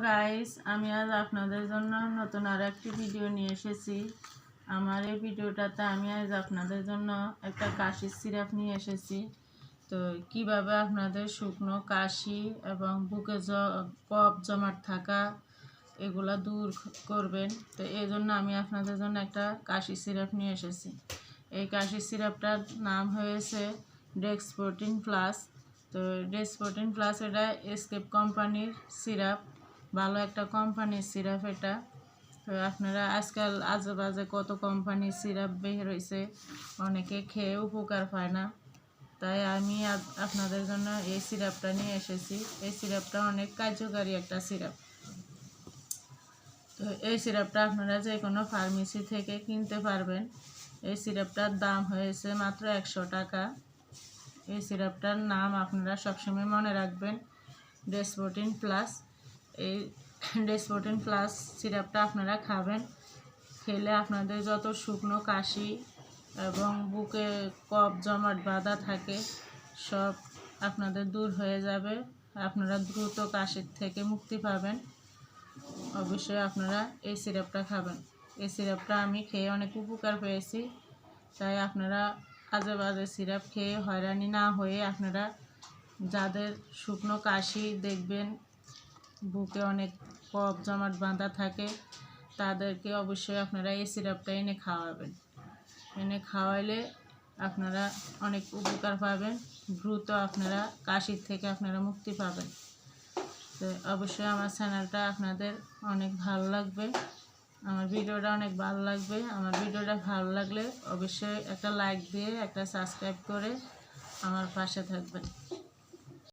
Guys, আমি আজ আপনাদের জন্য নতুন আর একটি ভিডিও নিয়ে এসেছি। আমার এই ভিডিওটাতে আমি আজ আপনাদের জন্য একটা কাশির সিরাপ নিয়ে এসেছি। তো কিভাবে আপনাদের শুকনো কাশি এবং বুকে কফ জমাট থাকা এগুলা দূর করবেন, তো এই জন্য আমি আপনাদের জন্য একটা কাশি সিরাপ নিয়ে এসেছি। এই কাশি সিরাপটার নাম হয়েছে ডেক্সপ্রোটিন প্লাস। তো ডেক্সপ্রোটিন প্লাস এটা এসকেপ কোম্পানির সিরাপ, ভালো একটা কোম্পানির সিরাপ এটা। তো আপনারা আজকাল আজেবাজে কত কোম্পানির সিরাপ বের হয়েছে, অনেকে খেয়ে উপকার পায় না, তাই আমি আপনাদের জন্য এই সিরাপটা নিয়ে এসেছি। এই সিরাপটা অনেক কার্যকারী একটা সিরাপ। তো এই সিরাপটা আপনারা যে কোনো ফার্মেসি থেকে কিনতে পারবেন। এই সিরাপটার দাম হয়েছে মাত্র 100 টাকা। এই সিরাপটার নাম আপনারা সবসময় মনে রাখবেন, ডেক্সপ্রোটিন প্লাস। এই ডেক্সপ্রোটিন প্লাস সিরাপটা আপনারা খাবেন, খেলে আপনাদের যত শুকনো কাশি এবং বুকে কফ জমাট বাঁধা থাকে সব আপনাদের দূর হয়ে যাবে। আপনারা দ্রুত কাশির থেকে মুক্তি পাবেন। অবশ্যই আপনারা এই সিরাপটা খাবেন। এই সিরাপটা আমি খেয়ে অনেক উপকার পেয়েছি, তাই আপনারা আজে বাজে সিরাপ খেয়ে হয়রানি না হয়ে আপনারা যাদের শুকনো কাশি দেখবেন বুকে অনেক কফ জমাট বাঁধা থাকে, তাদেরকে অবশ্যই আপনারা এই সিরাপটা এনে খাওয়াবেন। এনে খাওয়াইলে আপনারা অনেক উপকার পাবেন, দ্রুত আপনারা কাশির থেকে আপনারা মুক্তি পাবেন। তো অবশ্যই আমার চ্যানেলটা আপনাদের অনেক ভালো লাগবে, আমার ভিডিওটা অনেক ভালো লাগবে। আমার ভিডিওটা ভালো লাগলে অবশ্যই একটা লাইক দিয়ে একটা সাবস্ক্রাইব করে আমার পাশে থাকবেন।